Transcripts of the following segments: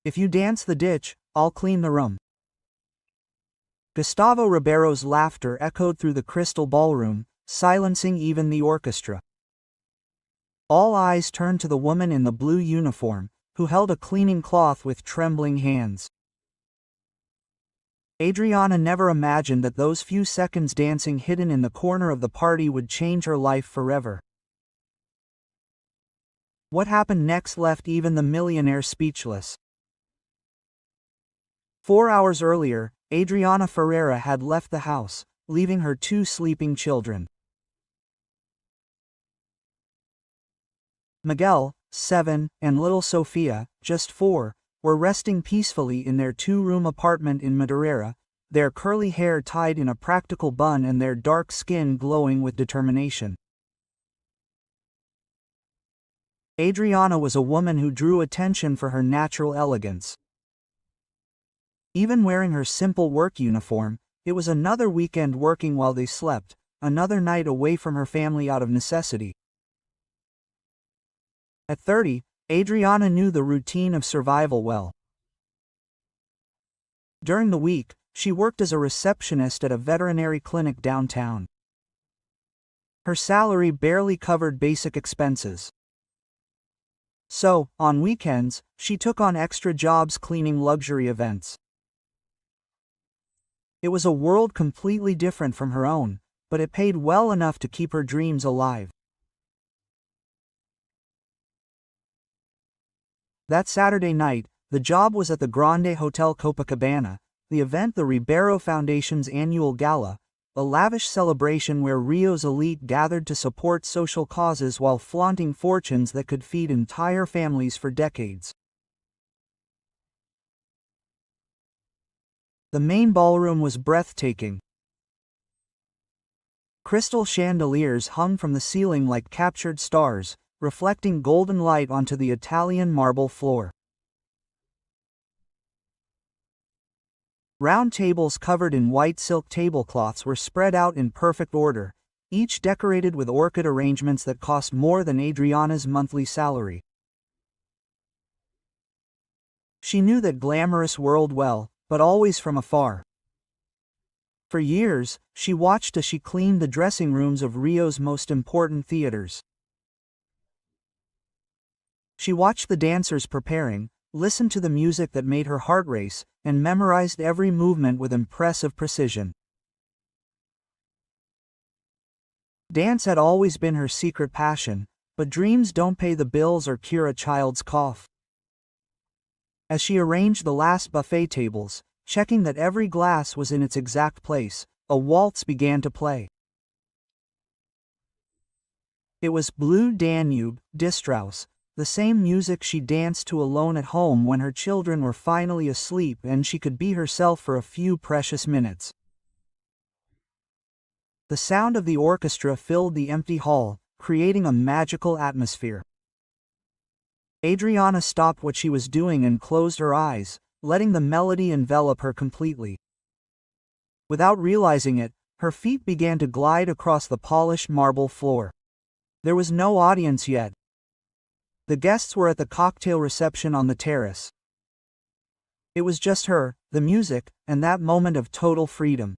If you dance the ditch, I'll clean the room. Gustavo Ribeiro's laughter echoed through the crystal ballroom, silencing even the orchestra. All eyes turned to the woman in the blue uniform, who held a cleaning cloth with trembling hands. Adriana never imagined that those few seconds dancing hidden in the corner of the party would change her life forever. What happened next left even the millionaire speechless. 4 hours earlier, Adriana Ferreira had left the house, leaving her 2 sleeping children. Miguel, 7, and little Sofia, just 4, were resting peacefully in their 2-room apartment in Madureira, their curly hair tied in a practical bun and their dark skin glowing with determination. Adriana was a woman who drew attention for her natural elegance. Even wearing her simple work uniform, it was another weekend working while they slept, another night away from her family out of necessity. At 30, Adriana knew the routine of survival well. During the week, she worked as a receptionist at a veterinary clinic downtown. Her salary barely covered basic expenses. So, on weekends, she took on extra jobs cleaning luxury events. It was a world completely different from her own, but it paid well enough to keep her dreams alive. That Saturday night, the job was at the Grande Hotel Copacabana, the event the Ribeiro Foundation's annual gala, a lavish celebration where Rio's elite gathered to support social causes while flaunting fortunes that could feed entire families for decades. The main ballroom was breathtaking. Crystal chandeliers hung from the ceiling like captured stars, reflecting golden light onto the Italian marble floor. Round tables covered in white silk tablecloths were spread out in perfect order, each decorated with orchid arrangements that cost more than Adriana's monthly salary. She knew that glamorous world well, but always from afar. For years, she watched as she cleaned the dressing rooms of Rio's most important theaters. She watched the dancers preparing, listened to the music that made her heart race, and memorized every movement with impressive precision. Dance had always been her secret passion, but dreams don't pay the bills or cure a child's cough. As she arranged the last buffet tables, checking that every glass was in its exact place, a waltz began to play. It was Blue Danube, Distrauss, the same music she danced to alone at home when her children were finally asleep and she could be herself for a few precious minutes. The sound of the orchestra filled the empty hall, creating a magical atmosphere. Adriana stopped what she was doing and closed her eyes, letting the melody envelop her completely. Without realizing it, her feet began to glide across the polished marble floor. There was no audience yet. The guests were at the cocktail reception on the terrace. It was just her, the music, and that moment of total freedom.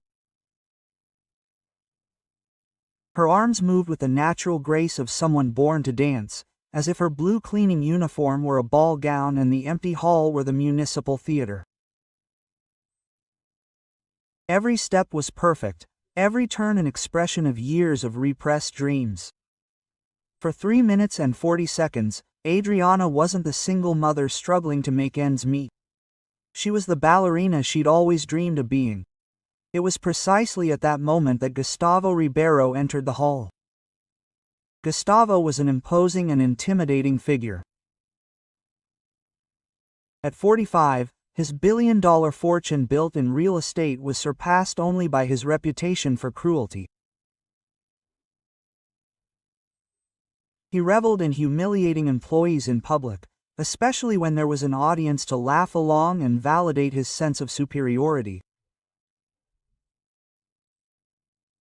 Her arms moved with the natural grace of someone born to dance, as if her blue cleaning uniform were a ball gown and the empty hall were the municipal theater. Every step was perfect, every turn an expression of years of repressed dreams. For 3 minutes and 40 seconds, Adriana wasn't the single mother struggling to make ends meet. She was the ballerina she'd always dreamed of being. It was precisely at that moment that Gustavo Ribeiro entered the hall. Gustavo was an imposing and intimidating figure. At 45, his billion-dollar fortune built in real estate was surpassed only by his reputation for cruelty. He reveled in humiliating employees in public, especially when there was an audience to laugh along and validate his sense of superiority.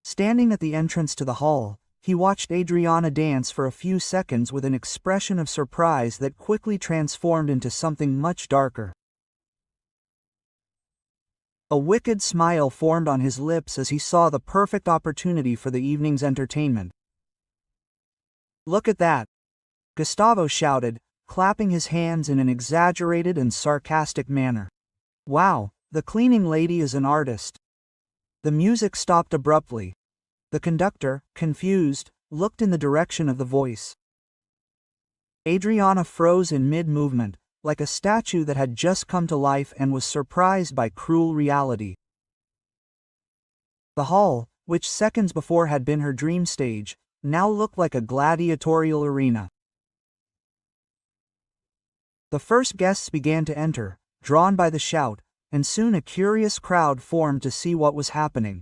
Standing at the entrance to the hall, he watched Adriana dance for a few seconds with an expression of surprise that quickly transformed into something much darker. A wicked smile formed on his lips as he saw the perfect opportunity for the evening's entertainment. "Look at that!" Gustavo shouted, clapping his hands in an exaggerated and sarcastic manner. "Wow, the cleaning lady is an artist." The music stopped abruptly. The conductor, confused, looked in the direction of the voice. Adriana froze in mid-movement, like a statue that had just come to life and was surprised by cruel reality. The hall, which seconds before had been her dream stage, now looked like a gladiatorial arena. The first guests began to enter, drawn by the shout, and soon a curious crowd formed to see what was happening.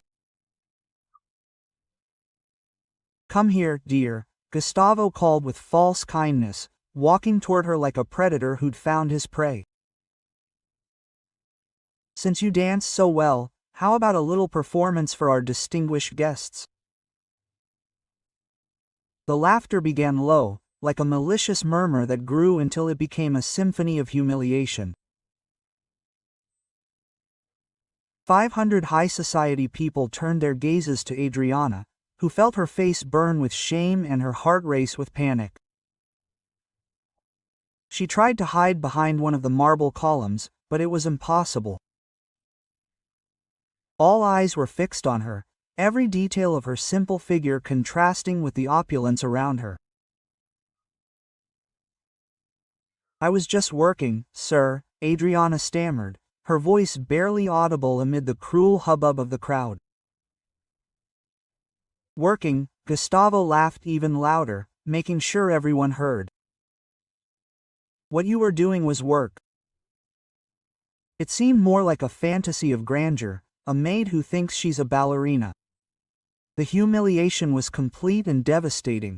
"Come here, dear," Gustavo called with false kindness, walking toward her like a predator who'd found his prey. "Since you dance so well, how about a little performance for our distinguished guests?" The laughter began low, like a malicious murmur that grew until it became a symphony of humiliation. 500 high society people turned their gazes to Adriana, who felt her face burn with shame and her heart race with panic. She tried to hide behind one of the marble columns, but it was impossible. All eyes were fixed on her, every detail of her simple figure contrasting with the opulence around her. "I was just working, sir," Adriana stammered, her voice barely audible amid the cruel hubbub of the crowd. "Working?" Gustavo laughed even louder, making sure everyone heard. "What you were doing was work." It seemed more like a fantasy of grandeur, a maid who thinks she's a ballerina. The humiliation was complete and devastating.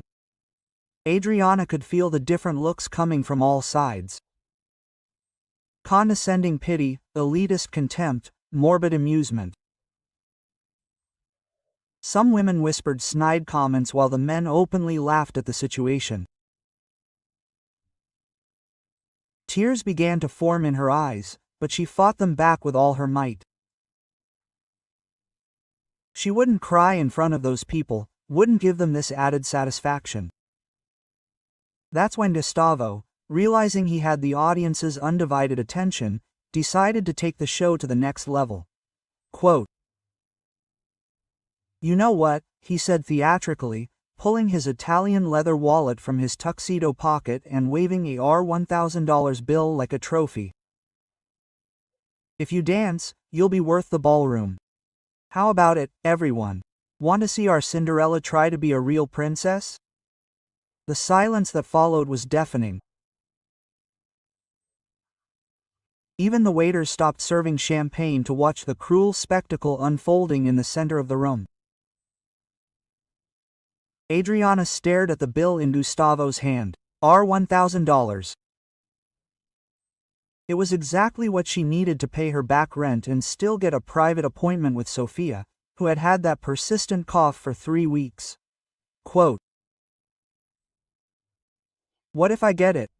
Adriana could feel the different looks coming from all sides. Condescending pity, elitist contempt, morbid amusement. Some women whispered snide comments while the men openly laughed at the situation. Tears began to form in her eyes, but she fought them back with all her might. She wouldn't cry in front of those people, wouldn't give them this added satisfaction. That's when Gustavo, realizing he had the audience's undivided attention, decided to take the show to the next level. Quote, "You know what," he said theatrically, pulling his Italian leather wallet from his tuxedo pocket and waving a $1,000 bill like a trophy. "If you dance, you'll be worth the ballroom. How about it, everyone? Want to see our Cinderella try to be a real princess?" The silence that followed was deafening. Even the waiters stopped serving champagne to watch the cruel spectacle unfolding in the center of the room. Adriana stared at the bill in Gustavo's hand. $1,000. It was exactly what she needed to pay her back rent and still get a private appointment with Sophia, who had had that persistent cough for 3 weeks. Quote, "What if I get it?"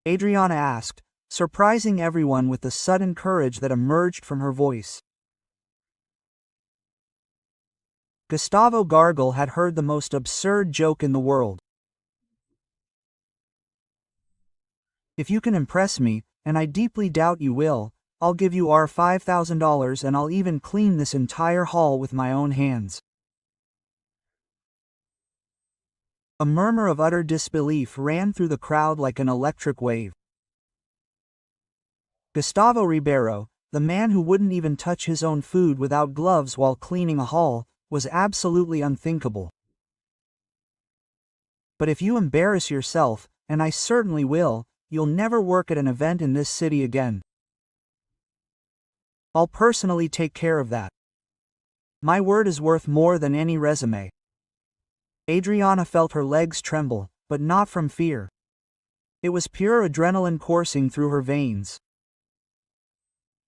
Adriana asked, surprising everyone with the sudden courage that emerged from her voice. Gustavo Gargle had heard the most absurd joke in the world. "If you can impress me, and I deeply doubt you will, I'll give you our $5,000 and I'll even clean this entire hall with my own hands." A murmur of utter disbelief ran through the crowd like an electric wave. Gustavo Ribeiro, the man who wouldn't even touch his own food without gloves while cleaning a hall, was absolutely unthinkable. "But if you embarrass yourself, and I certainly will, you'll never work at an event in this city again. I'll personally take care of that. My word is worth more than any resume." Adriana felt her legs tremble, but not from fear. It was pure adrenaline coursing through her veins.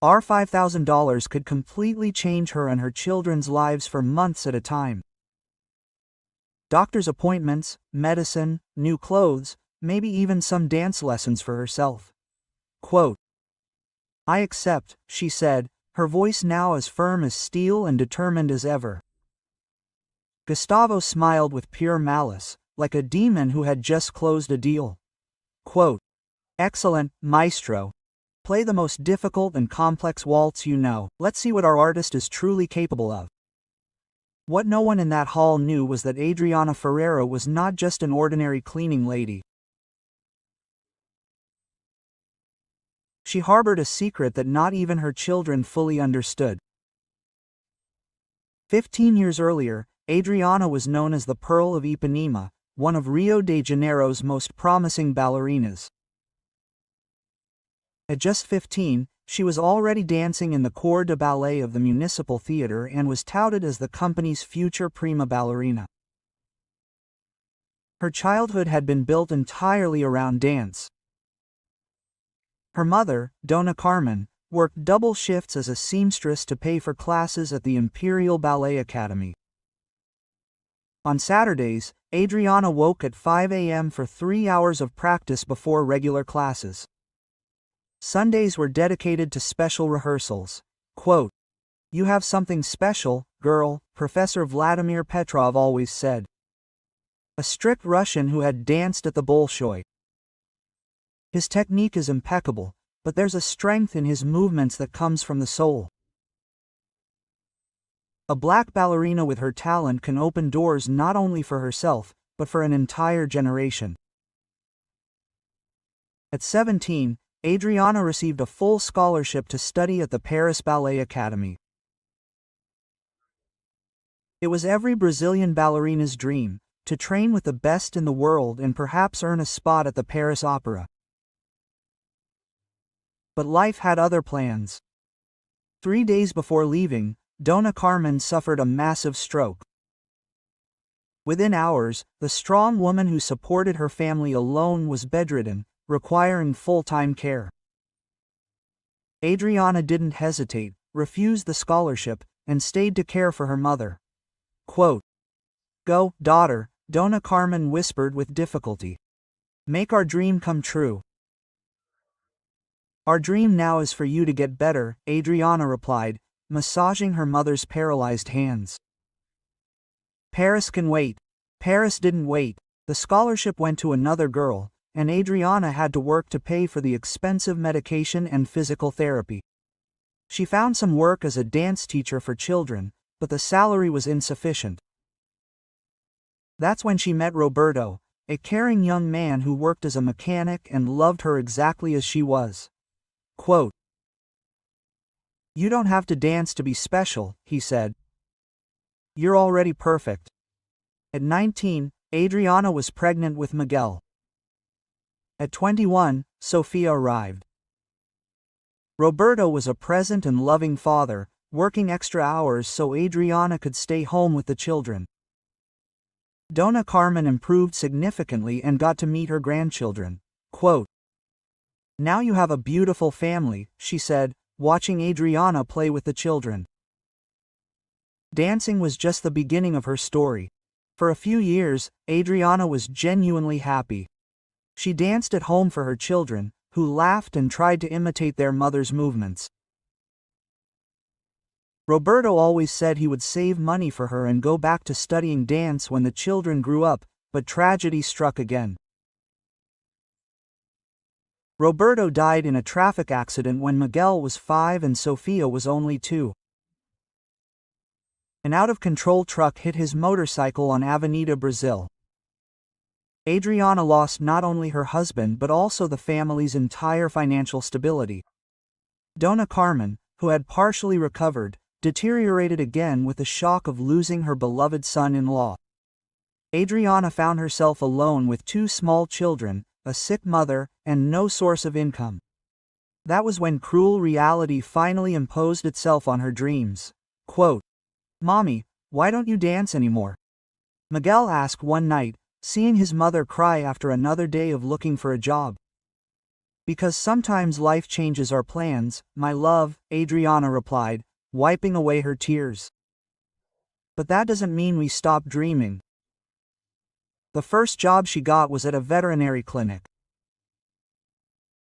Our $5,000 could completely change her and her children's lives for months at a time. Doctor's appointments, medicine, new clothes, maybe even some dance lessons for herself. Quote, "I accept," she said, her voice now as firm as steel and determined as ever. Gustavo smiled with pure malice, like a demon who had just closed a deal. Quote, "Excellent, maestro. Play the most difficult and complex waltz you know. Let's see what our artist is truly capable of." What no one in that hall knew was that Adriana Ferreira was not just an ordinary cleaning lady. She harbored a secret that not even her children fully understood. 15 years earlier, Adriana was known as the Pearl of Ipanema, one of Rio de Janeiro's most promising ballerinas. At just 15, she was already dancing in the corps de ballet of the Municipal Theater and was touted as the company's future prima ballerina. Her childhood had been built entirely around dance. Her mother, Dona Carmen, worked double shifts as a seamstress to pay for classes at the Imperial Ballet Academy. On Saturdays, Adriana woke at 5 a.m. for 3 hours of practice before regular classes. Sundays were dedicated to special rehearsals. Quote, "You have something special, girl," Professor Vladimir Petrov always said. A strict Russian who had danced at the Bolshoi. His technique is impeccable, but there's a strength in his movements that comes from the soul. A black ballerina with her talent can open doors not only for herself, but for an entire generation. At 17, Adriana received a full scholarship to study at the Paris Ballet Academy. It was every Brazilian ballerina's dream, to train with the best in the world and perhaps earn a spot at the Paris Opera. But life had other plans. 3 days before leaving, Dona Carmen suffered a massive stroke. Within hours, the strong woman who supported her family alone was bedridden, requiring full-time care. Adriana didn't hesitate, refused the scholarship, and stayed to care for her mother. Quote, "Go, daughter," Dona Carmen whispered with difficulty. "Make our dream come true." "Our dream now is for you to get better," Adriana replied, massaging her mother's paralyzed hands. Paris can wait. Paris didn't wait. The scholarship went to another girl, and Adriana had to work to pay for the expensive medication and physical therapy. She found some work as a dance teacher for children, but the salary was insufficient. That's when she met Roberto, a caring young man who worked as a mechanic and loved her exactly as she was. Quote, "You don't have to dance to be special," he said. "You're already perfect." At 19, Adriana was pregnant with Miguel. At 21, Sofia arrived. Roberto was a present and loving father, working extra hours so Adriana could stay home with the children. Dona Carmen improved significantly and got to meet her grandchildren. Quote, "Now you have a beautiful family," she said, watching Adriana play with the children. Dancing was just the beginning of her story. For a few years, Adriana was genuinely happy. She danced at home for her children, who laughed and tried to imitate their mother's movements. Roberto always said he would save money for her and go back to studying dance when the children grew up, but tragedy struck again. Roberto died in a traffic accident when Miguel was 5 and Sofia was only 2. An out-of-control truck hit his motorcycle on Avenida Brazil. Adriana lost not only her husband but also the family's entire financial stability. Dona Carmen, who had partially recovered, deteriorated again with the shock of losing her beloved son-in-law. Adriana found herself alone with 2 small children, a sick mother, and no source of income. That was when cruel reality finally imposed itself on her dreams. Quote, "Mommy, why don't you dance anymore?" Miguel asked one night, seeing his mother cry after another day of looking for a job. "Because sometimes life changes our plans, my love," Adriana replied, wiping away her tears. "But that doesn't mean we stop dreaming." The first job she got was at a veterinary clinic.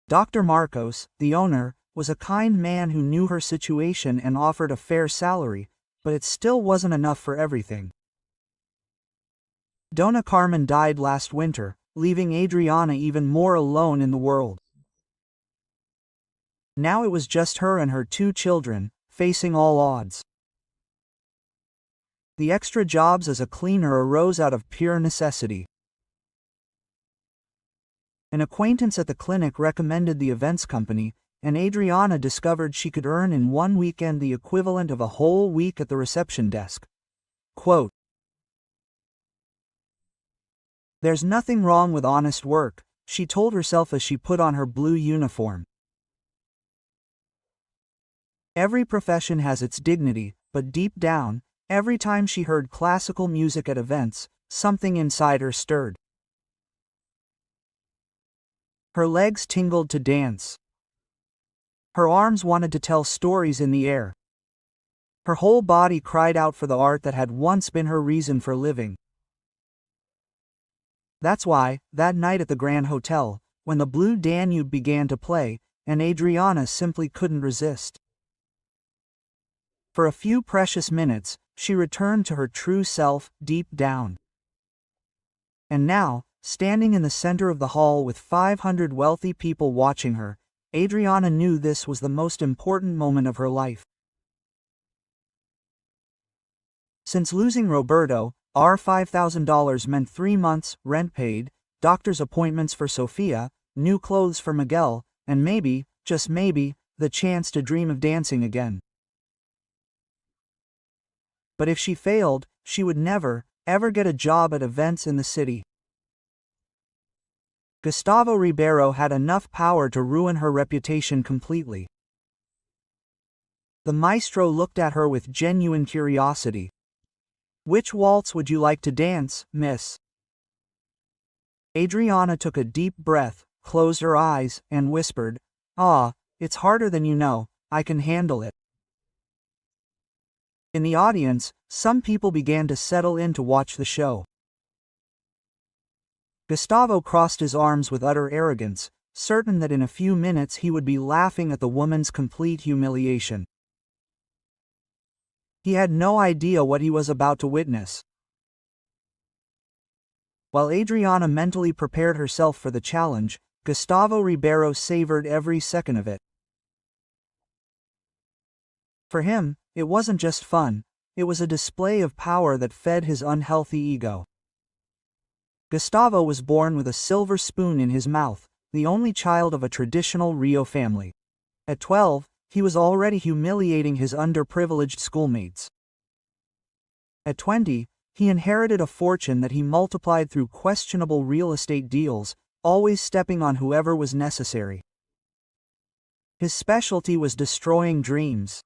Dr. Marcos, the owner, was a kind man who knew her situation and offered a fair salary, but it still wasn't enough for everything. Dona Carmen died last winter, leaving Adriana even more alone in the world. Now it was just her and her 2 children, facing all odds. The extra jobs as a cleaner arose out of pure necessity. An acquaintance at the clinic recommended the events company, and Adriana discovered she could earn in one weekend the equivalent of a whole week at the reception desk. Quote, "There's nothing wrong with honest work," she told herself as she put on her blue uniform. Every profession has its dignity, but deep down, every time she heard classical music at events, something inside her stirred. Her legs tingled to dance. Her arms wanted to tell stories in the air. Her whole body cried out for the art that had once been her reason for living. That's why, that night at the Grand Hotel, when the Blue Danube began to play, and Adriana simply couldn't resist. For a few precious minutes, she returned to her true self, deep down. And now, standing in the center of the hall with 500 wealthy people watching her, Adriana knew this was the most important moment of her life. Since losing Roberto, our $5,000 meant 3 months, rent paid, doctor's appointments for Sofia, new clothes for Miguel, and maybe, just maybe, the chance to dream of dancing again. But if she failed, she would never, ever get a job at events in the city. Gustavo Ribeiro had enough power to ruin her reputation completely. The maestro looked at her with genuine curiosity. "Which waltz would you like to dance, miss?" Adriana took a deep breath, closed her eyes, and whispered, "Ah, it's harder than you know, I can handle it." In the audience, some people began to settle in to watch the show. Gustavo crossed his arms with utter arrogance, certain that in a few minutes he would be laughing at the woman's complete humiliation. He had no idea what he was about to witness. While Adriana mentally prepared herself for the challenge, Gustavo Ribeiro savored every second of it. For him, it wasn't just fun, it was a display of power that fed his unhealthy ego. Gustavo was born with a silver spoon in his mouth, the only child of a traditional Rio family. At 12, he was already humiliating his underprivileged schoolmates. At 20, he inherited a fortune that he multiplied through questionable real estate deals, always stepping on whoever was necessary. His specialty was destroying dreams.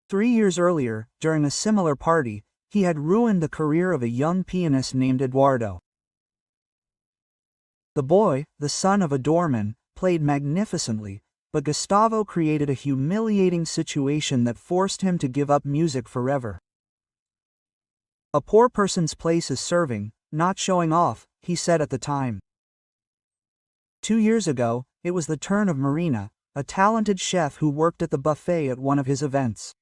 3 years earlier, during a similar party, he had ruined the career of a young pianist named Eduardo. The boy, the son of a doorman, played magnificently, but Gustavo created a humiliating situation that forced him to give up music forever. "A poor person's place is serving, not showing off," he said at the time. 2 years ago, it was the turn of Marina, a talented chef who worked at the buffet at one of his events.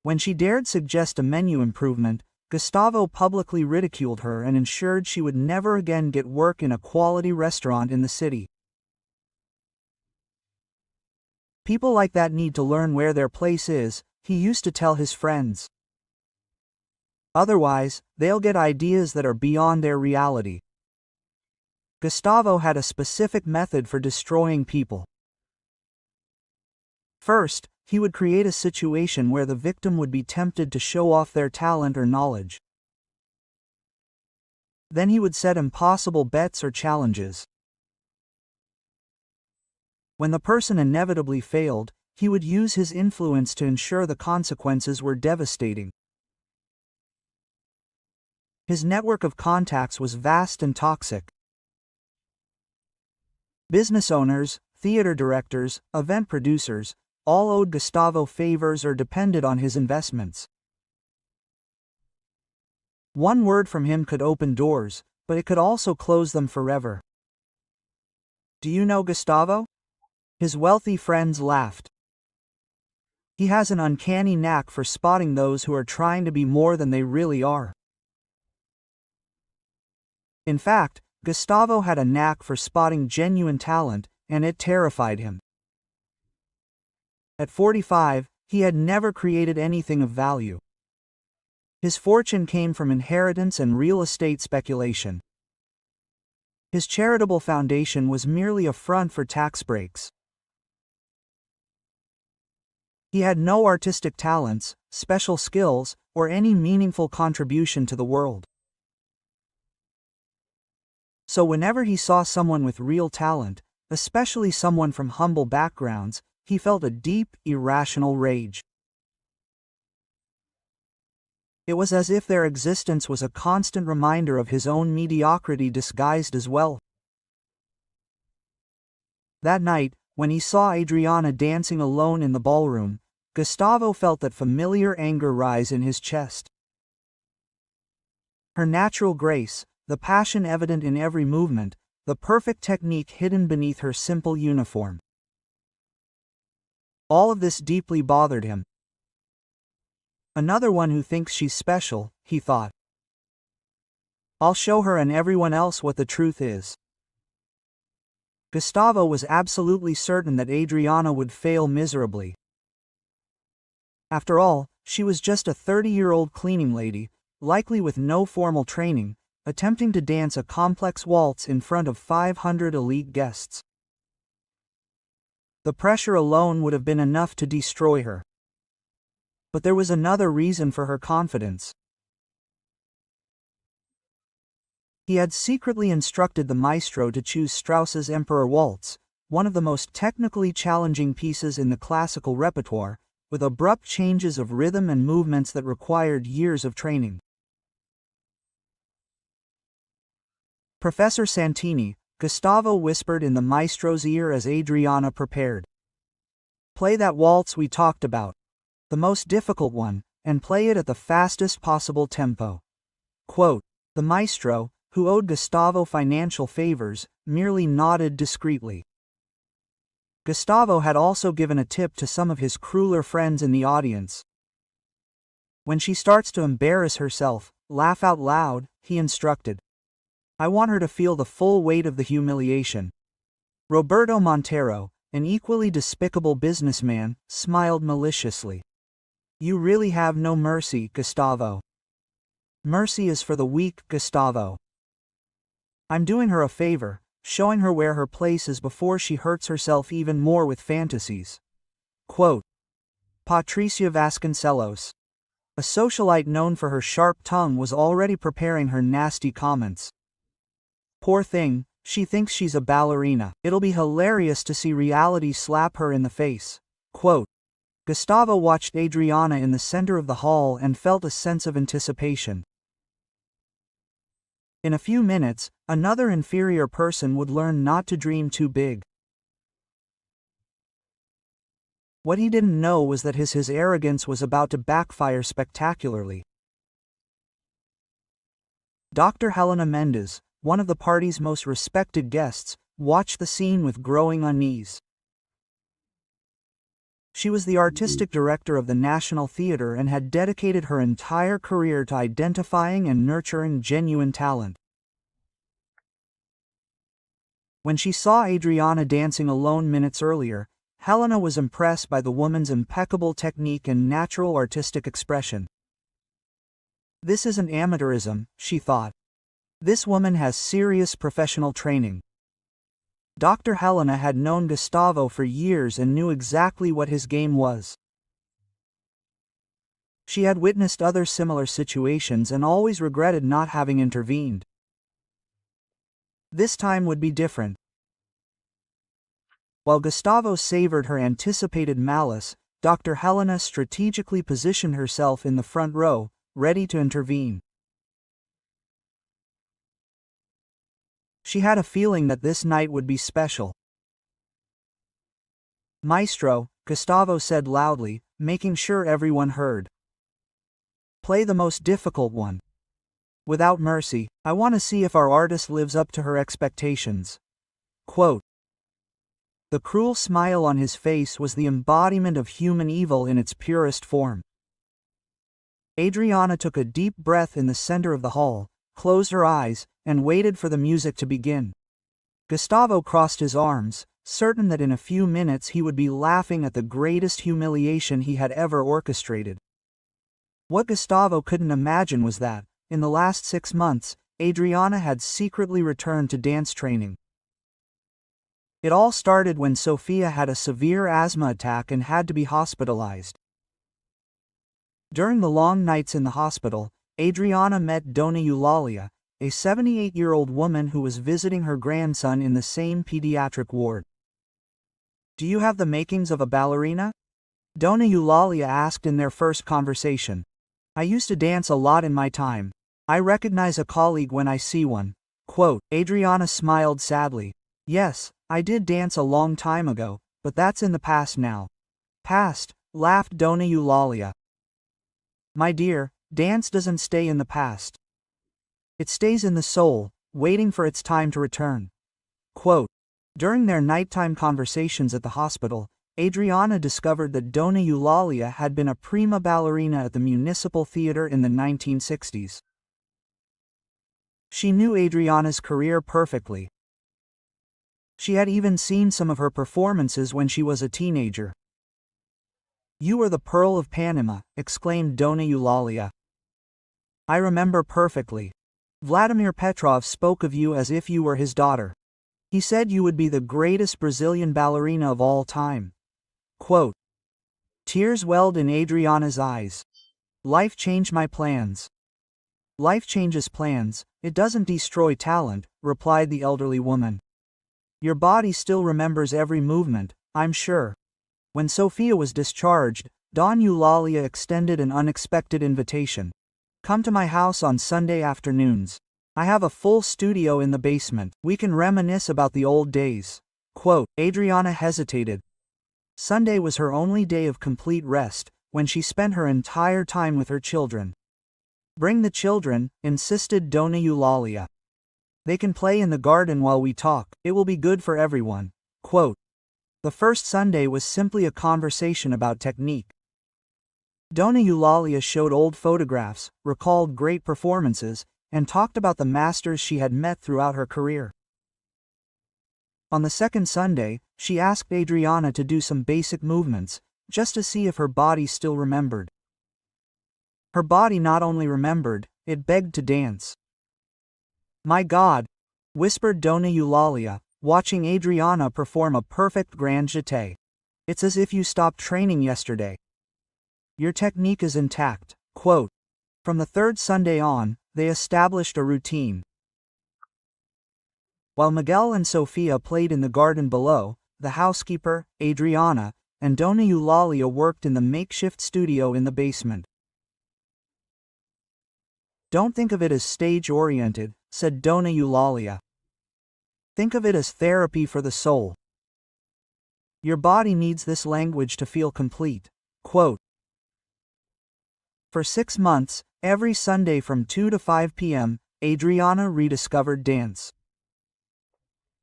When she dared suggest a menu improvement, Gustavo publicly ridiculed her and ensured she would never again get work in a quality restaurant in the city. "People like that need to learn where their place is," he used to tell his friends. "Otherwise, they'll get ideas that are beyond their reality." Gustavo had a specific method for destroying people. First, he would create a situation where the victim would be tempted to show off their talent or knowledge. Then he would set impossible bets or challenges. When the person inevitably failed, he would use his influence to ensure the consequences were devastating. His network of contacts was vast and toxic. Business owners, theater directors, event producers, all owed Gustavo favors or depended on his investments. One word from him could open doors, but it could also close them forever. Do you know Gustavo? His wealthy friends laughed. He has an uncanny knack for spotting those who are trying to be more than they really are. In fact, Gustavo had a knack for spotting genuine talent, and it terrified him. At 45, he had never created anything of value. His fortune came from inheritance and real estate speculation. His charitable foundation was merely a front for tax breaks. He had no artistic talents, special skills, or any meaningful contribution to the world. So whenever he saw someone with real talent, especially someone from humble backgrounds, he felt a deep, irrational rage. It was as if their existence was a constant reminder of his own mediocrity disguised as wealth. That night, when he saw Adriana dancing alone in the ballroom, Gustavo felt that familiar anger rise in his chest. Her natural grace, the passion evident in every movement, the perfect technique hidden beneath her simple uniform. All of this deeply bothered him. Another one who thinks she's special, he thought. I'll show her and everyone else what the truth is. Gustavo was absolutely certain that Adriana would fail miserably. After all, she was just a 30-year-old cleaning lady, likely with no formal training, attempting to dance a complex waltz in front of 500 elite guests. The pressure alone would have been enough to destroy her. But there was another reason for her confidence. He had secretly instructed the maestro to choose Strauss's Emperor Waltz, one of the most technically challenging pieces in the classical repertoire, with abrupt changes of rhythm and movements that required years of training. Professor Santini, Gustavo whispered in the maestro's ear as Adriana prepared. Play that waltz we talked about, the most difficult one, and play it at the fastest possible tempo. Quote, the maestro, who owed Gustavo financial favors, merely nodded discreetly. Gustavo had also given a tip to some of his crueler friends in the audience. When she starts to embarrass herself, laugh out loud, he instructed. I want her to feel the full weight of the humiliation. Roberto Montero, an equally despicable businessman, smiled maliciously. You really have no mercy, Gustavo. Mercy is for the weak, Gustavo. I'm doing her a favor, showing her where her place is before she hurts herself even more with fantasies. Quote, Patricia Vasconcelos, a socialite known for her sharp tongue, was already preparing her nasty comments. Poor thing, she thinks she's a ballerina. It'll be hilarious to see reality slap her in the face. Quote, Gustavo watched Adriana in the center of the hall and felt a sense of anticipation. In a few minutes, another inferior person would learn not to dream too big. What he didn't know was that his arrogance was about to backfire spectacularly. Dr. Helena Mendez, one of the party's most respected guests, watched the scene with growing unease. She was the artistic director of the National Theatre and had dedicated her entire career to identifying and nurturing genuine talent. When she saw Adriana dancing alone minutes earlier, Helena was impressed by the woman's impeccable technique and natural artistic expression. This isn't amateurism, she thought. This woman has serious professional training. Dr. Helena had known Gustavo for years and knew exactly what his game was. She had witnessed other similar situations and always regretted not having intervened. This time would be different. While Gustavo savored her anticipated malice, Dr. Helena strategically positioned herself in the front row, ready to intervene. She had a feeling that this night would be special. Maestro, Gustavo said loudly, making sure everyone heard. Play the most difficult one. Without mercy, I want to see if our artist lives up to her expectations. Quote, The cruel smile on his face was the embodiment of human evil in its purest form. Adriana took a deep breath in the center of the hall, closed her eyes, and waited for the music to begin. Gustavo crossed his arms, certain that in a few minutes he would be laughing at the greatest humiliation he had ever orchestrated. What Gustavo couldn't imagine was that, in the last 6 months, Adriana had secretly returned to dance training. It all started when Sofia had a severe asthma attack and had to be hospitalized. During the long nights in the hospital, Adriana met Dona Eulalia, a 78-year-old woman who was visiting her grandson in the same pediatric ward. "Do you have the makings of a ballerina?" Dona Eulalia asked in their first conversation. "I used to dance a lot in my time. I recognize a colleague when I see one." Quote, Adriana smiled sadly. "Yes, I did dance a long time ago, but that's in the past now." "Past," laughed Dona Eulalia. "My dear, dance doesn't stay in the past. It stays in the soul, waiting for its time to return." Quote, during their nighttime conversations at the hospital, Adriana discovered that Dona Eulalia had been a prima ballerina at the Municipal Theater in the 1960s. She knew Adriana's career perfectly. She had even seen some of her performances when she was a teenager. "You are the Pearl of Panama," exclaimed Dona Eulalia. "I remember perfectly. Vladimir Petrov spoke of you as if you were his daughter. He said you would be the greatest Brazilian ballerina of all time." Quote, tears welled in Adriana's eyes. "Life changed my plans." "Life changes plans, it doesn't destroy talent," replied the elderly woman. "Your body still remembers every movement, I'm sure." When Sofia was discharged, Dona Eulalia extended an unexpected invitation. "Come to my house on Sunday afternoons. I have a full studio in the basement. We can reminisce about the old days." Quote, Adriana hesitated. Sunday was her only day of complete rest, when she spent her entire time with her children. "Bring the children," insisted Dona Eulalia. "They can play in the garden while we talk, it will be good for everyone." Quote, the first Sunday was simply a conversation about technique. Dona Eulalia showed old photographs, recalled great performances, and talked about the masters she had met throughout her career. On the second Sunday, she asked Adriana to do some basic movements, just to see if her body still remembered. Her body not only remembered, it begged to dance. "My God," whispered Dona Eulalia, watching Adriana perform a perfect grand jeté. "It's as if you stopped training yesterday. Your technique is intact." Quote, from the third Sunday on, they established a routine. While Miguel and Sofia played in the garden below, the housekeeper, Adriana, and Dona Eulalia worked in the makeshift studio in the basement. "Don't think of it as stage-oriented," said Dona Eulalia. "Think of it as therapy for the soul. Your body needs this language to feel complete." Quote, for 6 months, every Sunday from 2 to 5 p.m., Adriana rediscovered dance.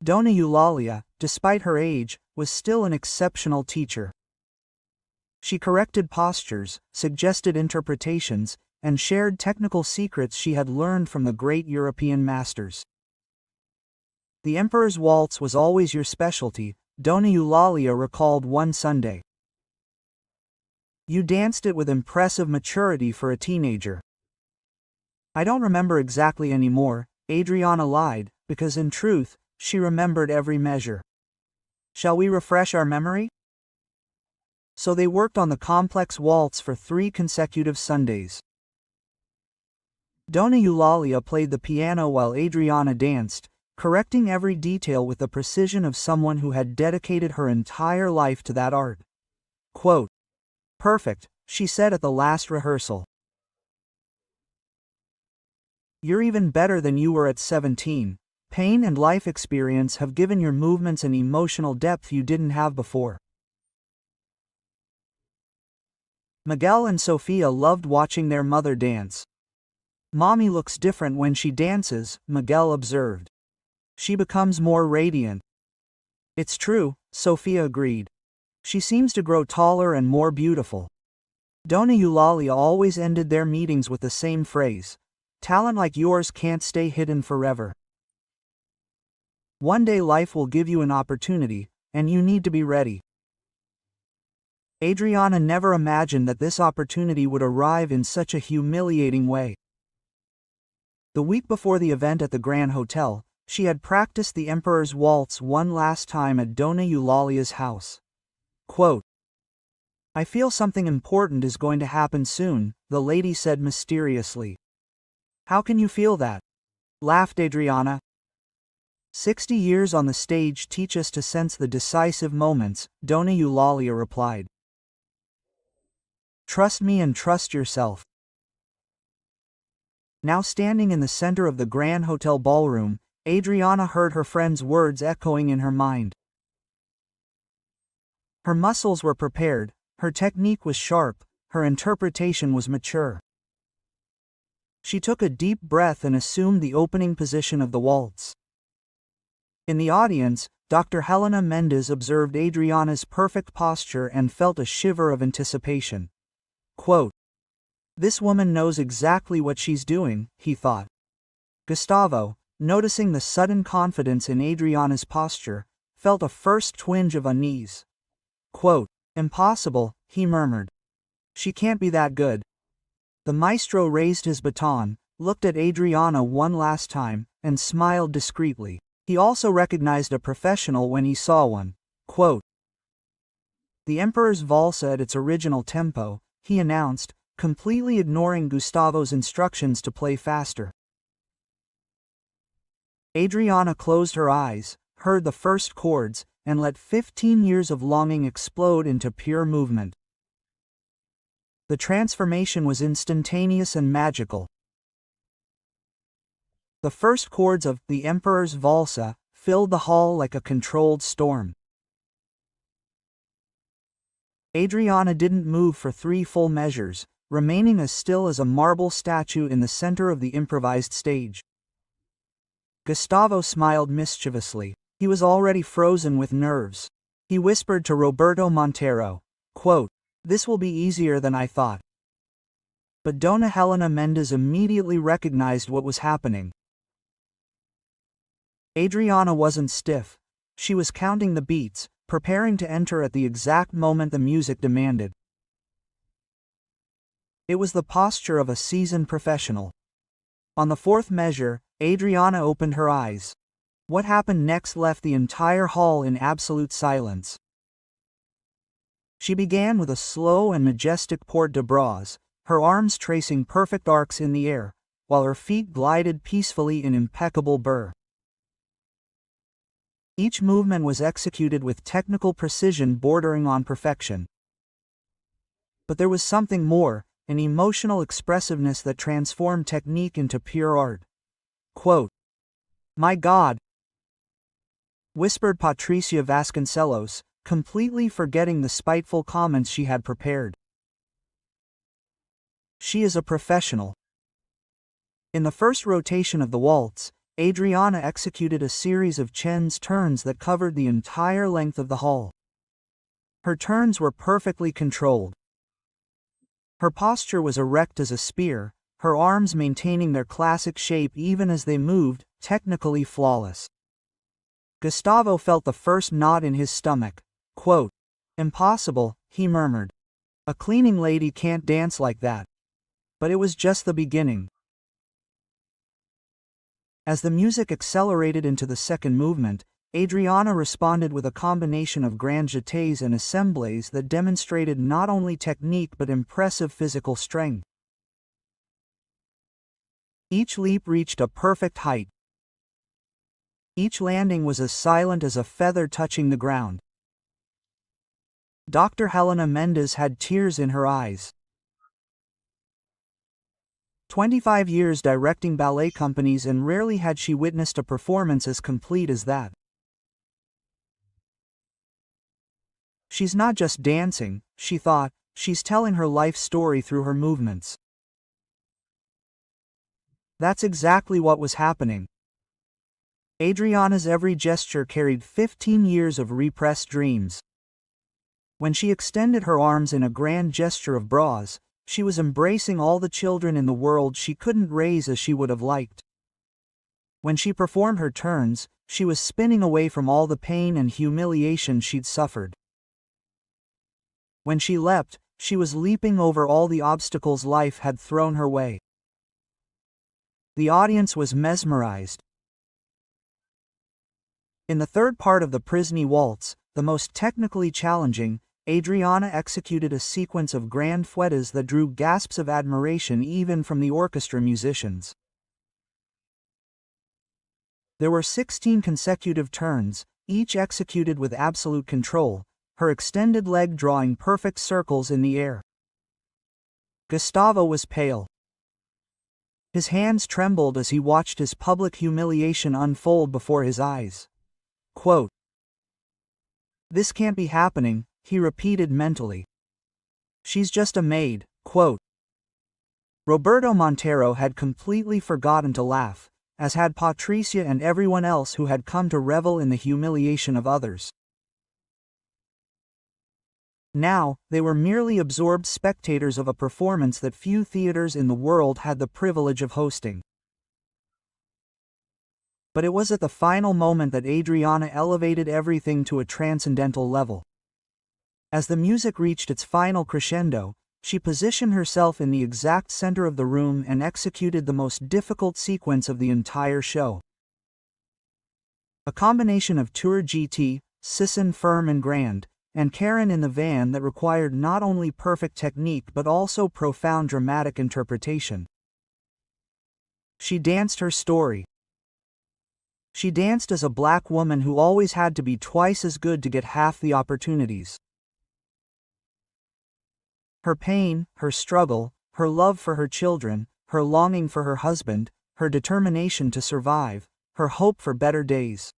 Dona Eulalia, despite her age, was still an exceptional teacher. She corrected postures, suggested interpretations, and shared technical secrets she had learned from the great European masters. "The Emperor's Waltz was always your specialty," Dona Eulalia recalled one Sunday. "You danced it with impressive maturity for a teenager." "I don't remember exactly anymore," Adriana lied, because in truth, she remembered every measure. "Shall we refresh our memory?" So they worked on the complex waltz for 3 consecutive Sundays. Dona Eulalia played the piano while Adriana danced, correcting every detail with the precision of someone who had dedicated her entire life to that art. Quote, "Perfect," she said at the last rehearsal. "You're even better than you were at 17. Pain and life experience have given your movements an emotional depth you didn't have before." Miguel and Sofia loved watching their mother dance. "Mommy looks different when she dances," Miguel observed. "She becomes more radiant." "It's true," Sophia agreed. She seems to grow taller and more beautiful. Dona Eulalia always ended their meetings with the same phrase. Talent like yours can't stay hidden forever. One day life will give you an opportunity, and you need to be ready. Adriana never imagined that this opportunity would arrive in such a humiliating way. The week before the event at the Grand Hotel, she had practiced the Emperor's Waltz one last time at Dona Eulalia's house. Quote, "I feel something important is going to happen soon," the lady said mysteriously. "How can you feel that?" laughed Adriana. 60 years on the stage teach us to sense the decisive moments, Dona Eulalia replied. Trust me and trust yourself. Now standing in the center of the Grand Hotel ballroom, Adriana heard her friend's words echoing in her mind. Her muscles were prepared, her technique was sharp, her interpretation was mature. She took a deep breath and assumed the opening position of the waltz. In the audience, Dr. Helena Mendez observed Adriana's perfect posture and felt a shiver of anticipation. Quote, "This woman knows exactly what she's doing," he thought. Gustavo, noticing the sudden confidence in Adriana's posture, felt a first twinge of unease. Quote, "Impossible," he murmured. "She can't be that good." The maestro raised his baton, looked at Adriana one last time, and smiled discreetly. He also recognized a professional when he saw one. Quote, "The Emperor's Valsa at its original tempo," he announced, completely ignoring Gustavo's instructions to play faster. Adriana closed her eyes, heard the first chords, and let 15 years of longing explode into pure movement. The transformation was instantaneous and magical. The first chords of The Emperor's Valsa filled the hall like a controlled storm. Adriana didn't move for 3 full measures, remaining as still as a marble statue in the center of the improvised stage. Gustavo smiled mischievously. He was already frozen with nerves. He whispered to Roberto Montero, quote, "This will be easier than I thought." But Dona Helena Mendez immediately recognized what was happening. Adriana wasn't stiff. She was counting the beats, preparing to enter at the exact moment the music demanded. It was the posture of a seasoned professional. On the 4th measure, Adriana opened her eyes. What happened next left the entire hall in absolute silence. She began with a slow and majestic port de bras, her arms tracing perfect arcs in the air, while her feet glided peacefully in impeccable burr. Each movement was executed with technical precision bordering on perfection. But there was something more, an emotional expressiveness that transformed technique into pure art. Quote, "My God," whispered Patricia Vasconcelos, completely forgetting the spiteful comments she had prepared. She is a professional. In the first rotation of the waltz, Adriana executed a series of Chen's turns that covered the entire length of the hall. Her turns were perfectly controlled. Her posture was erect as a spear, her arms maintaining their classic shape even as they moved, technically flawless. Gustavo felt the first knot in his stomach. Quote, "Impossible," he murmured. "A cleaning lady can't dance like that." But it was just the beginning. As the music accelerated into the second movement, Adriana responded with a combination of grand jetés and assemblées that demonstrated not only technique but impressive physical strength. Each leap reached a perfect height. Each landing was as silent as a feather touching the ground. Dr. Helena Mendez had tears in her eyes. 25 years directing ballet companies, and rarely had she witnessed a performance as complete as that. She's not just dancing, she thought, she's telling her life story through her movements. That's exactly what was happening. Adriana's every gesture carried 15 years of repressed dreams. When she extended her arms in a grand gesture of bras, she was embracing all the children in the world she couldn't raise as she would have liked. When she performed her turns, she was spinning away from all the pain and humiliation she'd suffered. When she leapt, she was leaping over all the obstacles life had thrown her way. The audience was mesmerized. In the third part of the Prisny Waltz, the most technically challenging, Adriana executed a sequence of grand fuetas that drew gasps of admiration even from the orchestra musicians. There were 16 consecutive turns, each executed with absolute control, her extended leg drawing perfect circles in the air. Gustavo was pale. His hands trembled as he watched his public humiliation unfold before his eyes. Quote, "This can't be happening," he repeated mentally. "She's just a maid." Quote. Roberto Montero had completely forgotten to laugh, as had Patricia and everyone else who had come to revel in the humiliation of others. Now, they were merely absorbed spectators of a performance that few theaters in the world had the privilege of hosting. But it was at the final moment that Adriana elevated everything to a transcendental level. As the music reached its final crescendo, she positioned herself in the exact center of the room and executed the most difficult sequence of the entire show. A combination of Tour GT, Sisson firm and grand, and Karen in the van that required not only perfect technique but also profound dramatic interpretation. She danced her story. She danced as a black woman who always had to be twice as good to get half the opportunities. Her pain, her struggle, her love for her children, her longing for her husband, her determination to survive, her hope for better days.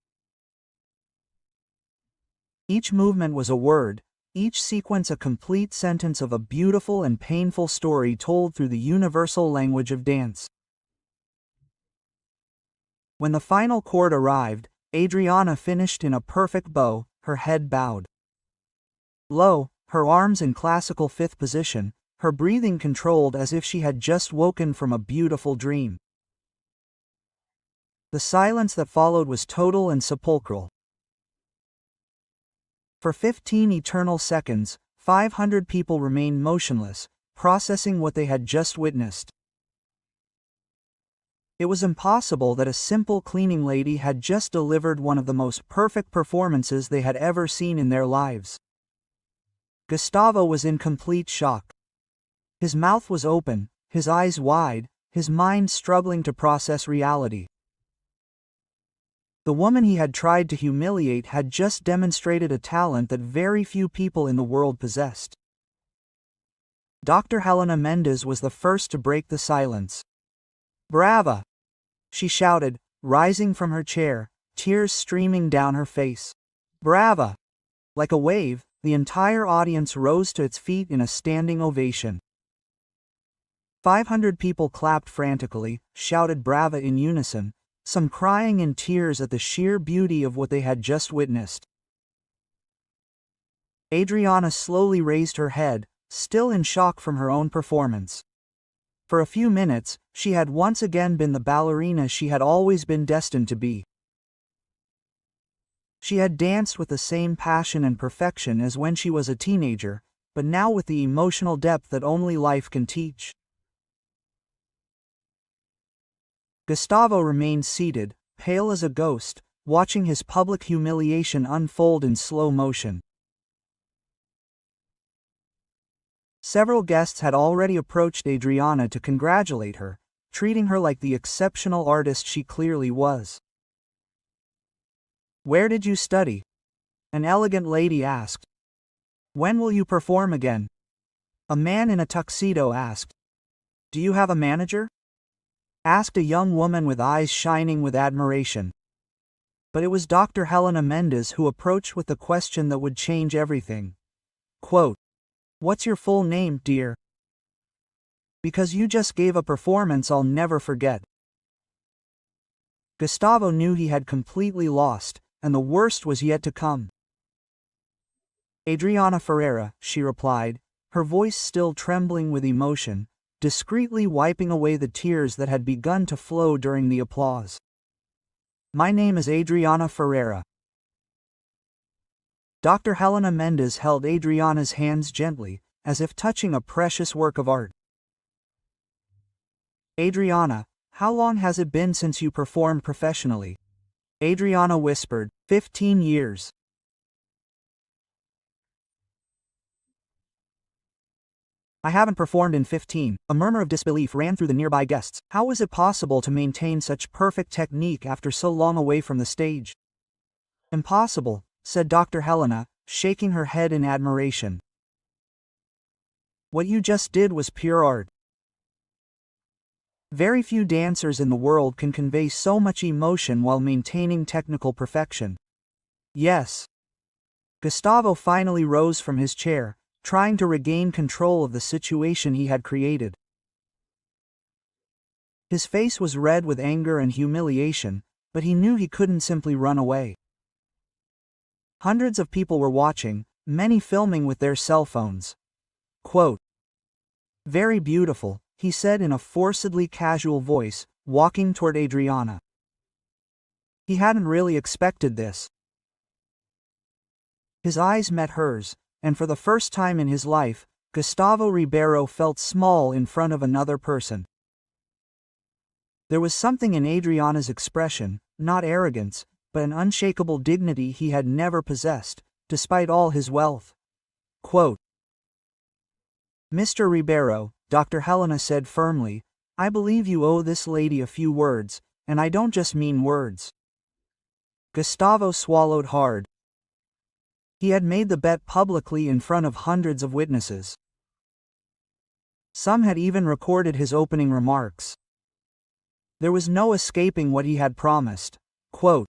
Each movement was a word, each sequence a complete sentence of a beautiful and painful story told through the universal language of dance. When the final chord arrived, Adriana finished in a perfect bow, her head bowed low, her arms in classical fifth position, her breathing controlled as if she had just woken from a beautiful dream. The silence that followed was total and sepulchral. For 15 eternal seconds, 500 people remained motionless, processing what they had just witnessed. It was impossible that a simple cleaning lady had just delivered one of the most perfect performances they had ever seen in their lives. Gustavo was in complete shock. His mouth was open, his eyes wide, his mind struggling to process reality. The woman he had tried to humiliate had just demonstrated a talent that very few people in the world possessed. Dr. Helena Mendez was the first to break the silence. "Brava!" she shouted, rising from her chair, tears streaming down her face. "Brava!" Like a wave, the entire audience rose to its feet in a standing ovation. 500 people clapped frantically, shouted brava in unison, some crying in tears at the sheer beauty of what they had just witnessed. Adriana slowly raised her head, still in shock from her own performance. For a few minutes, she had once again been the ballerina she had always been destined to be. She had danced with the same passion and perfection as when she was a teenager, but now with the emotional depth that only life can teach. Gustavo remained seated, pale as a ghost, watching his public humiliation unfold in slow motion. Several guests had already approached Adriana to congratulate her, treating her like the exceptional artist she clearly was. "Where did you study?" an elegant lady asked. "When will you perform again?" a man in a tuxedo asked. "Do you have a manager?" asked a young woman with eyes shining with admiration. But it was Dr. Helena Mendez who approached with the question that would change everything. Quote, "What's your full name, dear? Because you just gave a performance I'll never forget." Gustavo knew he had completely lost, and the worst was yet to come. Adriana Ferreira, she replied, her voice still trembling with emotion, discreetly wiping away the tears that had begun to flow during the applause. My name is Adriana Ferreira. Dr. Helena Mendez held Adriana's hands gently, as if touching a precious work of art. Adriana, how long has it been since you performed professionally? Adriana whispered, 15 years. I haven't performed in 15. A murmur of disbelief ran through the nearby guests. How was it possible to maintain such perfect technique after so long away from the stage? Impossible, said Dr. Helena, shaking her head in admiration. What you just did was pure art. Very few dancers in the world can convey so much emotion while maintaining technical perfection. Yes. Gustavo finally rose from his chair, trying to regain control of the situation he had created. His face was red with anger and humiliation, but he knew he couldn't simply run away. Hundreds of people were watching, many filming with their cell phones. Quote, very beautiful, he said in a forcedly casual voice, walking toward Adriana. He hadn't really expected this. His eyes met hers, and for the first time in his life, Gustavo Ribeiro felt small in front of another person. There was something in Adriana's expression, not arrogance, but an unshakable dignity he had never possessed, despite all his wealth. Quote, Mr. Ribeiro, Dr. Helena said firmly, I believe you owe this lady a few words, and I don't just mean words. Gustavo swallowed hard. He had made the bet publicly in front of hundreds of witnesses. Some had even recorded his opening remarks. There was no escaping what he had promised. Quote,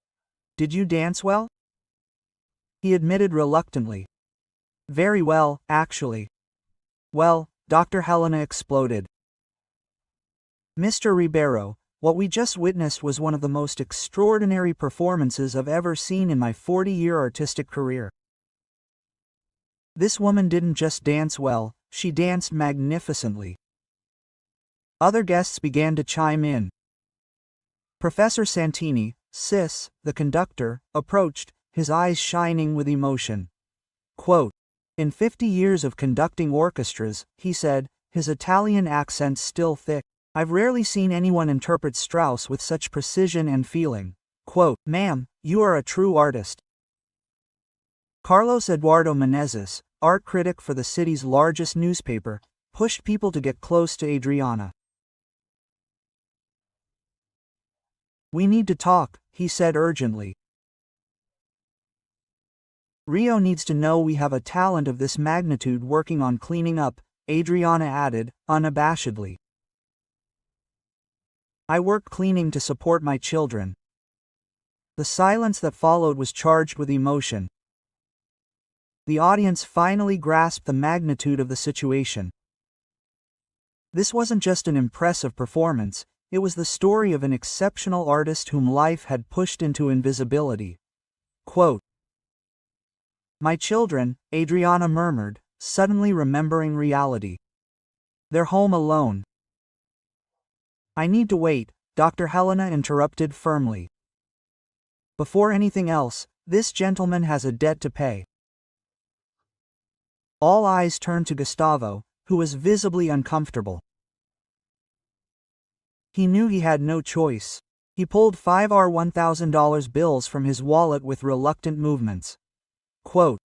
did you dance well? He admitted reluctantly. Very well, actually. Well, Dr. Helena exploded. Mr. Ribeiro, what we just witnessed was one of the most extraordinary performances I've ever seen in my 40-year artistic career. This woman didn't just dance well, she danced magnificently. Other guests began to chime in. Professor Santini, Sis, the conductor, approached, his eyes shining with emotion. Quote, in 50 years of conducting orchestras, he said, his Italian accent still thick, I've rarely seen anyone interpret Strauss with such precision and feeling. Quote, ma'am, you are a true artist. Carlos Eduardo Menezes, art critic for the city's largest newspaper, pushed people to get close to Adriana. We need to talk, he said urgently. Rio needs to know we have a talent of this magnitude working on cleaning up, Adriana added, unabashedly. I work cleaning to support my children. The silence that followed was charged with emotion. The audience finally grasped the magnitude of the situation. This wasn't just an impressive performance, it was the story of an exceptional artist whom life had pushed into invisibility. Quote, my children, Adriana murmured, suddenly remembering reality. They're home alone. I need to wait, Dr. Helena interrupted firmly. Before anything else, this gentleman has a debt to pay. All eyes turned to Gustavo, who was visibly uncomfortable. He knew he had no choice. He pulled 5 $1,000 bills from his wallet with reluctant movements. Quote,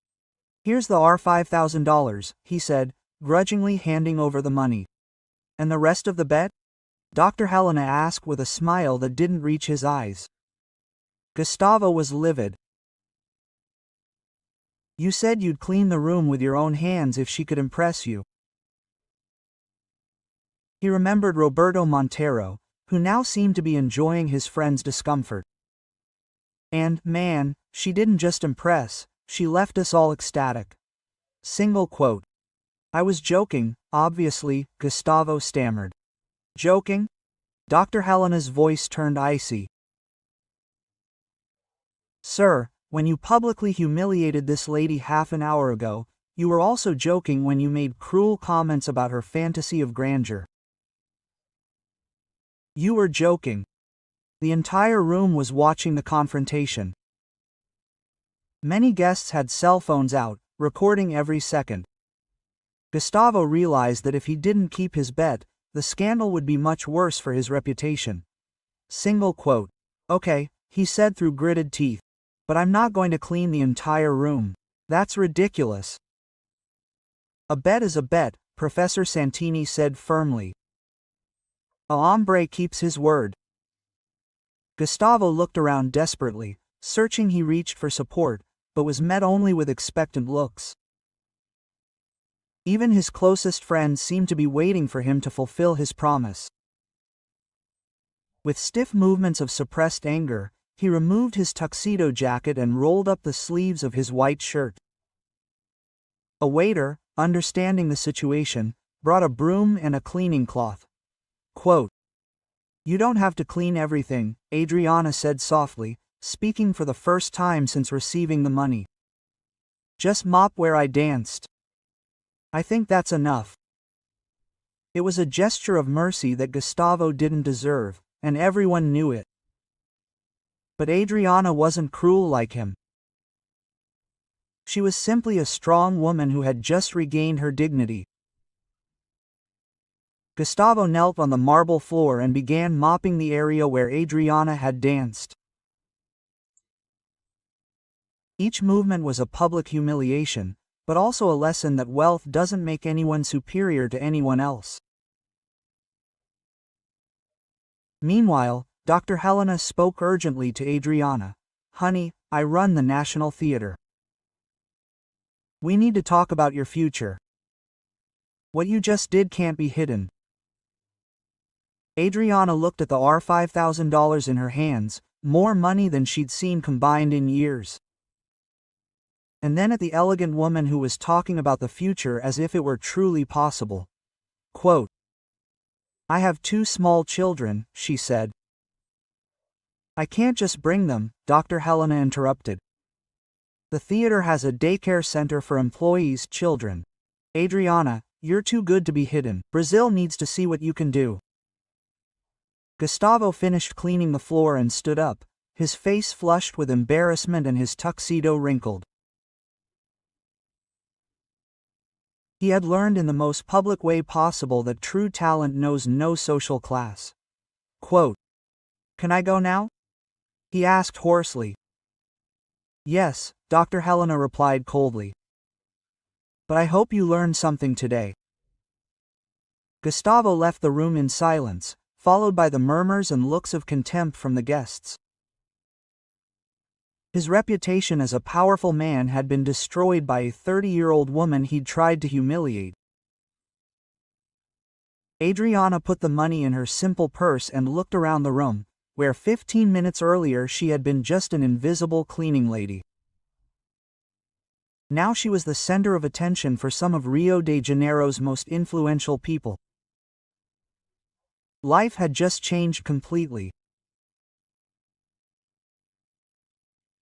here's the $5,000, he said, grudgingly handing over the money. And the rest of the bet? Dr. Helena asked with a smile that didn't reach his eyes. Gustavo was livid. You said you'd clean the room with your own hands if she could impress you. He remembered Roberto Montero, who now seemed to be enjoying his friend's discomfort. And, man, she didn't just impress, she left us all ecstatic. Single quote. I was joking, obviously, Gustavo stammered. Joking? Dr. Helena's voice turned icy. Sir, when you publicly humiliated this lady half an hour ago, you were also joking when you made cruel comments about her fantasy of grandeur. You were joking. The entire room was watching the confrontation. Many guests had cell phones out, recording every second. Gustavo realized that if he didn't keep his bet, the scandal would be much worse for his reputation. Single quote. Okay, he said through gritted teeth. But I'm not going to clean the entire room. That's ridiculous. A bet is a bet, Professor Santini said firmly. A hombre keeps his word. Gustavo looked around desperately, searching. He reached for support, but was met only with expectant looks. Even his closest friends seemed to be waiting for him to fulfill his promise. With stiff movements of suppressed anger, he removed his tuxedo jacket and rolled up the sleeves of his white shirt. A waiter, understanding the situation, brought a broom and a cleaning cloth. Quote, "You don't have to clean everything," Adriana said softly, speaking for the first time since receiving the money. "Just mop where I danced. I think that's enough." It was a gesture of mercy that Gustavo didn't deserve, and everyone knew it. But Adriana wasn't cruel like him. She was simply a strong woman who had just regained her dignity. Gustavo knelt on the marble floor and began mopping the area where Adriana had danced. Each movement was a public humiliation, but also a lesson that wealth doesn't make anyone superior to anyone else. Meanwhile, Dr. Helena spoke urgently to Adriana. "Honey, I run the National Theater. We need to talk about your future. What you just did can't be hidden." Adriana looked at the $5,000 in her hands, more money than she'd seen combined in years. And then at the elegant woman who was talking about the future as if it were truly possible. Quote, "I have 2 small children," she said. "I can't just bring them," Dr. Helena interrupted. "The theater has a daycare center for employees' children. Adriana, you're too good to be hidden. Brazil needs to see what you can do." Gustavo finished cleaning the floor and stood up, his face flushed with embarrassment and his tuxedo wrinkled. He had learned in the most public way possible that true talent knows no social class. Quote, "Can I go now?" he asked hoarsely. "Yes," Dr. Helena replied coldly. "But I hope you learned something today." Gustavo left the room in silence, followed by the murmurs and looks of contempt from the guests. His reputation as a powerful man had been destroyed by a 30-year-old woman he'd tried to humiliate. Adriana put the money in her simple purse and looked around the room, where 15 minutes earlier she had been just an invisible cleaning lady. Now she was the center of attention for some of Rio de Janeiro's most influential people. Life had just changed completely.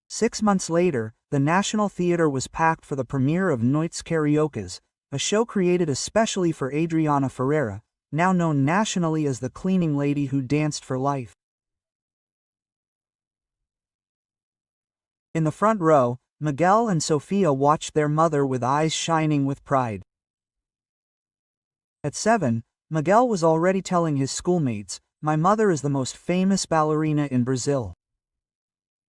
6 months later, the National Theater was packed for the premiere of Noit's Karaokes, a show created especially for Adriana Ferreira, now known nationally as the cleaning lady who danced for life. In the front row, Miguel and Sofia watched their mother with eyes shining with pride. At 7, Miguel was already telling his schoolmates, "My mother is the most famous ballerina in Brazil."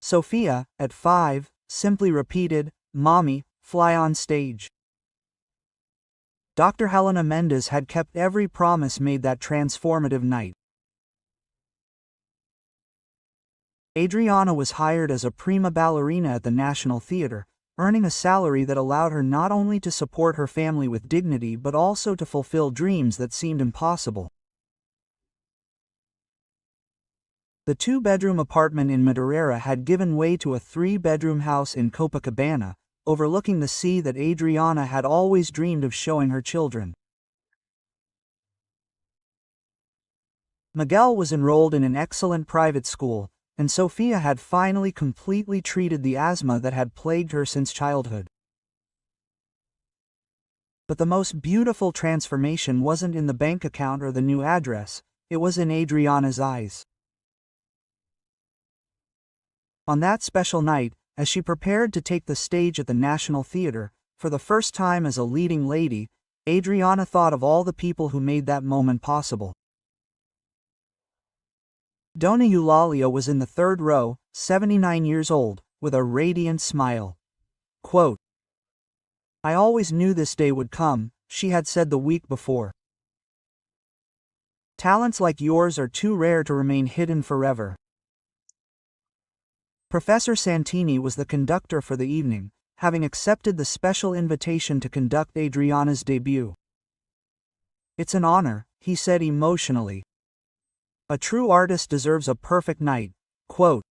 Sofia, at 5, simply repeated, "Mommy, fly on stage." Dr. Helena Mendes had kept every promise made that transformative night. Adriana was hired as a prima ballerina at the National Theater, earning a salary that allowed her not only to support her family with dignity but also to fulfill dreams that seemed impossible. The 2-bedroom apartment in Madureira had given way to a 3-bedroom house in Copacabana, overlooking the sea that Adriana had always dreamed of showing her children. Miguel was enrolled in an excellent private school, and Sophia had finally completely treated the asthma that had plagued her since childhood. But the most beautiful transformation wasn't in the bank account or the new address, it was in Adriana's eyes. On that special night, as she prepared to take the stage at the National Theatre, for the first time as a leading lady, Adriana thought of all the people who made that moment possible. Dona Eulalia was in the third row, 79 years old, with a radiant smile. Quote, "I always knew this day would come," she had said the week before. "Talents like yours are too rare to remain hidden forever." Professor Santini was the conductor for the evening, having accepted the special invitation to conduct Adriana's debut. "It's an honor," he said emotionally. "A true artist deserves a perfect night." Quote,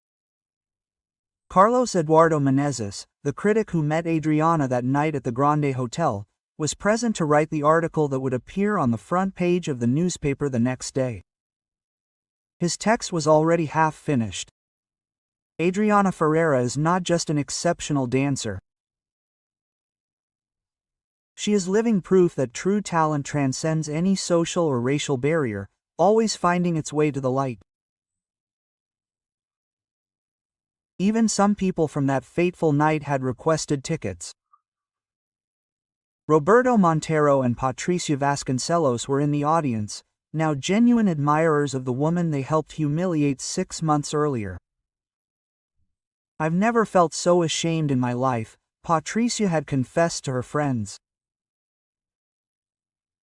Carlos Eduardo Menezes, the critic who met Adriana that night at the Grande Hotel, was present to write the article that would appear on the front page of the newspaper the next day. His text was already half finished. Adriana Ferreira is not just an exceptional dancer. She is living proof that true talent transcends any social or racial barrier, always finding its way to the light. Even some people from that fateful night had requested tickets. Roberto Montero and Patricia Vasconcelos were in the audience, now genuine admirers of the woman they helped humiliate 6 months earlier. "I've never felt so ashamed in my life," Patricia had confessed to her friends.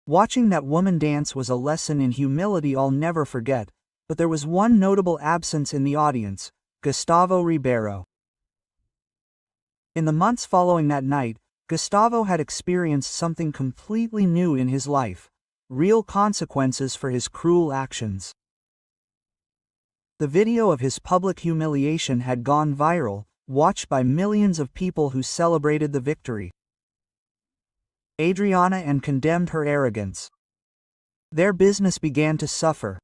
Watching that woman dance was a lesson in humility I'll never forget, but there was one notable absence in the audience: Gustavo Ribeiro. In the months following that night, Gustavo had experienced something completely new in his life: real consequences for his cruel actions. The video of his public humiliation had gone viral, watched by millions of people who celebrated the victory. Adriana and condemned her arrogance. Their business began to suffer.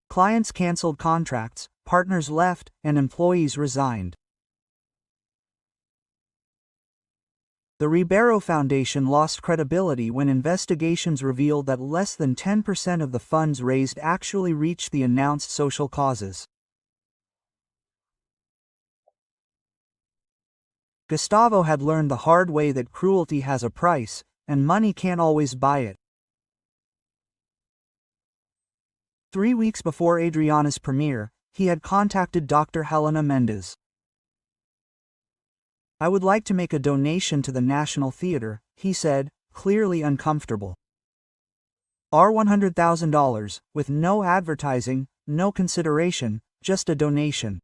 Clients canceled contracts, partners left, and employees resigned. The Ribeiro Foundation lost credibility when investigations revealed that less than 10% of the funds raised actually reached the announced social causes. Gustavo had learned the hard way that cruelty has a price, and money can't always buy it. 3 weeks before Adriana's premiere, he had contacted Dr. Helena Mendez. "I would like to make a donation to the National Theatre," he said, clearly uncomfortable. $100,000, with no advertising, no consideration, just a donation.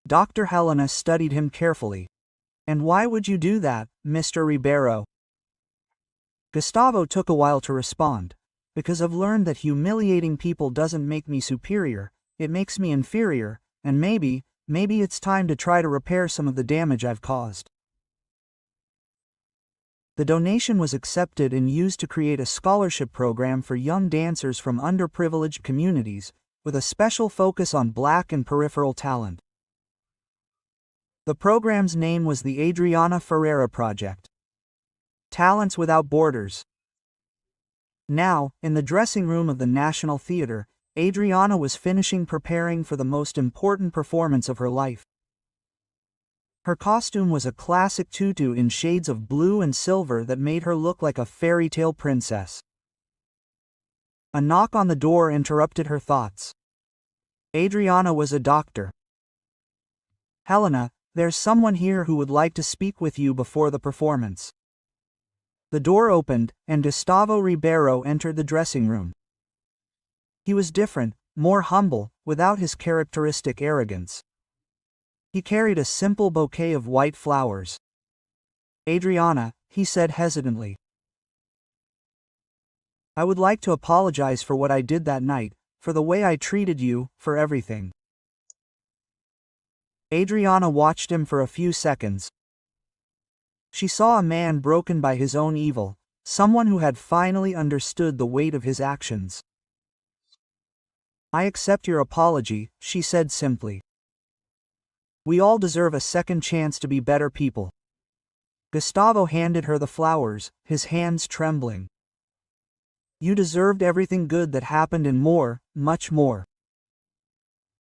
Dr. Helena studied him carefully. "And why would you do that, Mr. Ribeiro?" Gustavo took a while to respond. "Because I've learned that humiliating people doesn't make me superior, it makes me inferior, and maybe it's time to try to repair some of the damage I've caused." The donation was accepted and used to create a scholarship program for young dancers from underprivileged communities, with a special focus on Black and peripheral talent. The program's name was the Adriana Ferreira Project. Talents Without Borders. Now, in the dressing room of the National Theatre, Adriana was finishing preparing for the most important performance of her life. Her costume was a classic tutu in shades of blue and silver that made her look like a fairy tale princess. A knock on the door interrupted her thoughts. Adriana was a doctor. "Helena, there's someone here who would like to speak with you before the performance." The door opened, and Gustavo Ribeiro entered the dressing room. He was different, more humble, without his characteristic arrogance. He carried a simple bouquet of white flowers. "Adriana," he said hesitantly, "I would like to apologize for what I did that night, for the way I treated you, for everything." Adriana watched him for a few seconds. She saw a man broken by his own evil, someone who had finally understood the weight of his actions. I accept your apology, she said simply. We all deserve a second chance to be better people. Gustavo handed her the flowers, his hands trembling. You deserved everything good that happened and more, much more.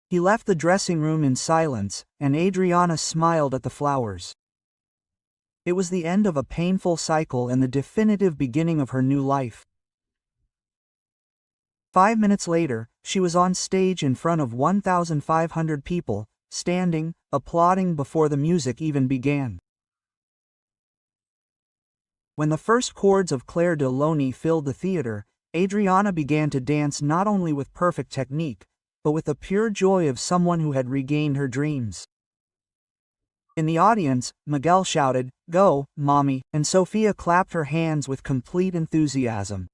He left the dressing room in silence, and Adriana smiled at the flowers. It was the end of a painful cycle and the definitive beginning of her new life. 5 minutes later, she was on stage in front of 1,500 people, standing, applauding before the music even began. When the first chords of Claire de Loni filled the theater, Adriana began to dance not only with perfect technique, but with the pure joy of someone who had regained her dreams. In the audience, Miguel shouted, "Go, mommy," and Sofia clapped her hands with complete enthusiasm.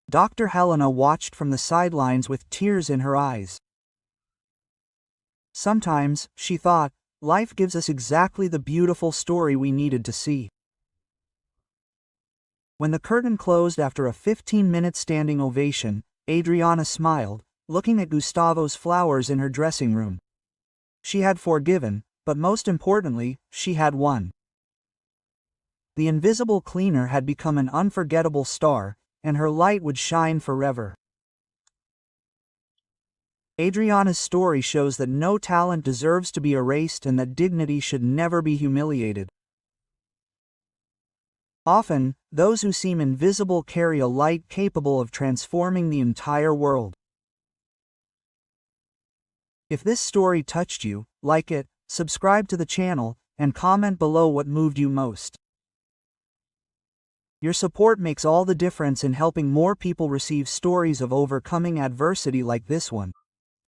Dr. Helena watched from the sidelines with tears in her eyes. Sometimes, she thought, life gives us exactly the beautiful story we needed to see. When the curtain closed after a 15-minute standing ovation, Adriana smiled, looking at Gustavo's flowers in her dressing room. She had forgiven, but most importantly, she had won. The invisible cleaner had become an unforgettable star, and her light would shine forever. Adriana's story shows that no talent deserves to be erased and that dignity should never be humiliated. Often, those who seem invisible carry a light capable of transforming the entire world. If this story touched you, like it, subscribe to the channel, and comment below what moved you most. Your support makes all the difference in helping more people receive stories of overcoming adversity like this one.